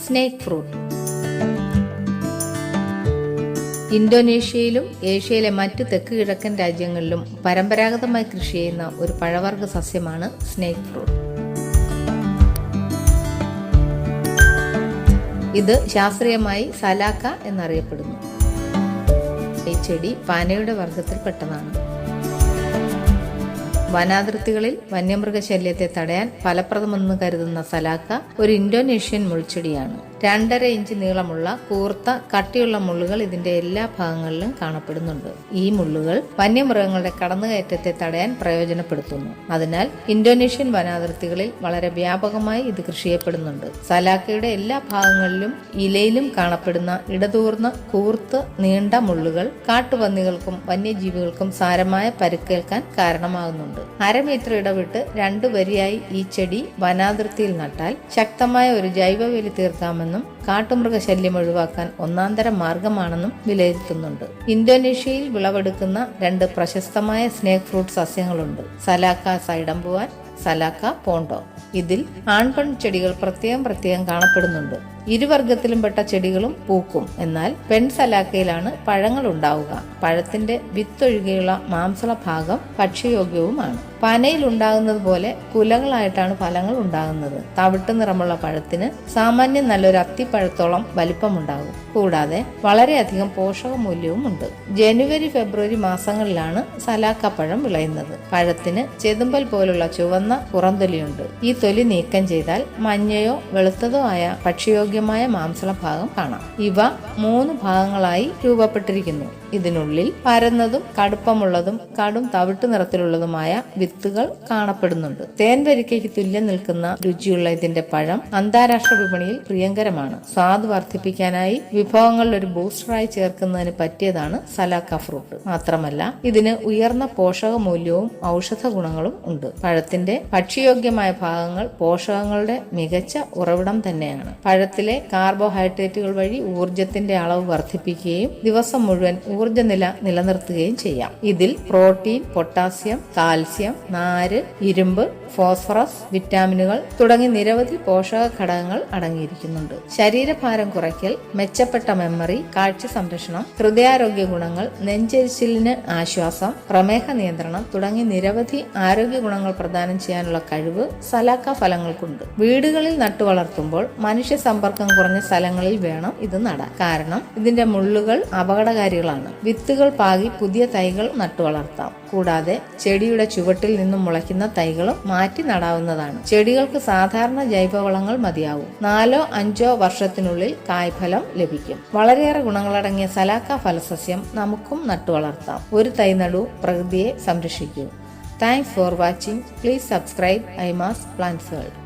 Snake fruit. ഇന്തോനേഷ്യയിലും ഏഷ്യയിലെ മറ്റു തെക്ക് കിഴക്കൻ രാജ്യങ്ങളിലും പരമ്പരാഗതമായി കൃഷി ചെയ്യുന്ന ഒരു പഴവർഗ്ഗ സസ്യമാണ് സ്നേക്ക് ഫ്രൂട്ട്. ഇത് ശാസ്ത്രീയമായി സലാക്ക എന്നറിയപ്പെടുന്നു. ഈ ചെടി പനയുടെ വർഗത്തിൽപ്പെട്ടതാണ്. വനാതിർത്തികളിൽ വന്യമൃഗശല്യത്തെ തടയാൻ ഫലപ്രദമെന്ന് കരുതുന്ന സലാക്ക ഒരു ഇന്തോനേഷ്യൻ മുൾച്ചെടിയാണ്. 2.5 ഇഞ്ച് നീളമുള്ള കൂർത്ത കട്ടിയുള്ള മുള്ളുകൾ ഇതിന്റെ എല്ലാ ഭാഗങ്ങളിലും കാണപ്പെടുന്നുണ്ട്. ഈ മുള്ളുകൾ വന്യമൃഗങ്ങളുടെ കടന്നുകയറ്റത്തെ തടയാൻ പ്രയോജനപ്പെടുത്തുന്നു. അതിനാൽ ഇന്തോനേഷ്യൻ വനാതിർത്തികളിൽ വളരെ വ്യാപകമായി ഇത് കൃഷി ചെയ്യപ്പെടുന്നുണ്ട്. സലാക്കയുടെ എല്ലാ ഭാഗങ്ങളിലും ഇലയിലും കാണപ്പെടുന്ന ഇടതൂർന്ന കൂർത്ത് നീണ്ട മുള്ളുകൾ കാട്ടുപന്നികൾക്കും വന്യജീവികൾക്കും സാരമായ പരിക്കേൽക്കാൻ കാരണമാകുന്നുണ്ട്. 1/2 മീറ്റർ ഇടവിട്ട് 2 വരിയായി ഈ ചെടി വനാതിർത്തിയിൽ നട്ടാൽ ശക്തമായ ഒരു ജൈവവേലി തീർക്കാമെന്നും കാട്ടുമൃഗശല്യം ഒഴിവാക്കാൻ ഒന്നാന്തരം മാർഗമാണെന്നും വിലയിരുത്തുന്നുണ്ട്. ഇന്തോനേഷ്യയിൽ വിളവെടുക്കുന്ന 2 പ്രശസ്തമായ സ്നേക്ക് ഫ്രൂട്ട് സസ്യങ്ങളുണ്ട്: സലാക്ക സൈഡംബുവാൻ, സലാക്ക പോണ്ടോ. ഇതിൽ ആൺപെൺ ചെടികൾ പ്രത്യേകം കാണപ്പെടുന്നുണ്ട്. ഇരുവർഗത്തിലും പെട്ട ചെടികളും പൂക്കും. എന്നാൽ പെൺ സലാക്കയിലാണ് പഴങ്ങൾ ഉണ്ടാവുക. പഴത്തിന്റെ വിത്തൊഴികെയുള്ള മാംസള ഭാഗം ഭക്ഷ്യയോഗ്യവുമാണ്. പനയിൽ ഉണ്ടാകുന്നത് പോലെ കുലകളായിട്ടാണ് ഫലങ്ങൾ ഉണ്ടാകുന്നത്. തവിട്ട് നിറമുള്ള പഴത്തിന് സാമാന്യം നല്ലൊരു അത്തിപ്പഴത്തോളം വലിപ്പമുണ്ടാകും. കൂടാതെ വളരെയധികം പോഷകമൂല്യവും ഉണ്ട്. ജനുവരി ഫെബ്രുവരി മാസങ്ങളിലാണ് സലാക്ക പഴം വിളയുന്നത്. പഴത്തിന് ചെതുമ്പൽ പോലുള്ള ചുവന്ന പുറംതൊലിയുണ്ട്. ഈ തൊലി നീക്കം ചെയ്താൽ മഞ്ഞയോ വെളുത്തതോ ആയ ഭക്ഷ്യയോഗ്യമായ മാംസള ഭാഗം കാണാം. ഇവ 3 ഭാഗങ്ങളായി രൂപപ്പെട്ടിരിക്കുന്നു. ഇതിനുള്ളിൽ പരന്നതും കടുപ്പമുള്ളതും കടും തവിട്ട് നിറത്തിലുള്ളതുമായ വിത്തുകൾ കാണപ്പെടുന്നുണ്ട്. തേൻവരിക്കയ്ക്ക് തുല്യം നിൽക്കുന്ന രുചിയുള്ള ഇതിന്റെ പഴം അന്താരാഷ്ട്ര വിപണിയിൽ പ്രിയങ്കരമാണ്. സ്വാദ് വർദ്ധിപ്പിക്കാനായി വിഭവങ്ങളിൽ ഒരു ബൂസ്റ്ററായി ചേർക്കുന്നതിന് പറ്റിയതാണ് സലാക്ക ഫ്രൂട്ട്. മാത്രമല്ല ഇതിന് ഉയർന്ന പോഷക മൂല്യവും ഔഷധ ഗുണങ്ങളും ഉണ്ട്. പഴത്തിന്റെ ഭക്ഷ്യയോഗ്യമായ ഭാഗങ്ങൾ പോഷകങ്ങളുടെ മികച്ച ഉറവിടം തന്നെയാണ്. പഴത്തിലെ കാർബോഹൈഡ്രേറ്റുകൾ വഴി ഊർജത്തിന്റെ അളവ് വർദ്ധിപ്പിക്കുകയും ദിവസം മുഴുവൻ ഊർജ്ജനില നിലനിർത്തുകയും ചെയ്യാം. ഇതിൽ പ്രോട്ടീൻ, പൊട്ടാസ്യം, കാൽസ്യം, നാര്, ഇരുമ്പ്, ഫോസ്ഫറസ്, വിറ്റാമിനുകൾ തുടങ്ങി നിരവധി പോഷക ഘടകങ്ങൾ അടങ്ങിയിരിക്കുന്നുണ്ട്. ശരീരഭാരം കുറയ്ക്കൽ, മെച്ചപ്പെട്ട മെമ്മറി, കാഴ്ച സംരക്ഷണം, ഹൃദയാരോഗ്യ ഗുണങ്ങൾ, നെഞ്ചെരിച്ചിലിന് ആശ്വാസം, പ്രമേഹ നിയന്ത്രണം തുടങ്ങി നിരവധി ആരോഗ്യ ഗുണങ്ങൾ പ്രദാനം ചെയ്യാനുള്ള കഴിവ് സലാക്ക ഫലങ്ങൾക്കുണ്ട്. വീടുകളിൽ നട്ടുവളർത്തുമ്പോൾ മനുഷ്യ സമ്പർക്കം കുറഞ്ഞ സ്ഥലങ്ങളിൽ വേണം ഇത് നടാൻ. കാരണം ഇതിന്റെ മുള്ളുകൾ അപകടകാരികളാണ്. വിത്തുകൾ പാകി പുതിയ തൈകൾ നട്ടുവളർത്താം. കൂടാതെ ചെടിയുടെ ചുവട്ടിൽ നിന്നും മുളയ്ക്കുന്ന തൈകളും മാറ്റി നടാവുന്നതാണ്. ചെടികൾക്ക് സാധാരണ ജൈവവളങ്ങൾ മതിയാവും. 4-5 വർഷത്തിനുള്ളിൽ കായ്ഫലം ലഭിക്കും. വളരെയേറെ ഗുണങ്ങളടങ്ങിയ സലാക്ക ഫലസസ്യം നമുക്കും നട്ടുവളർത്താം. ഒരു തൈ നടൂ, പ്രകൃതിയെ സംരക്ഷിക്കൂ. Thanks for watching. Please subscribe ഐമാസ് പ്ലാന്റ്സ് വേൾഡ്.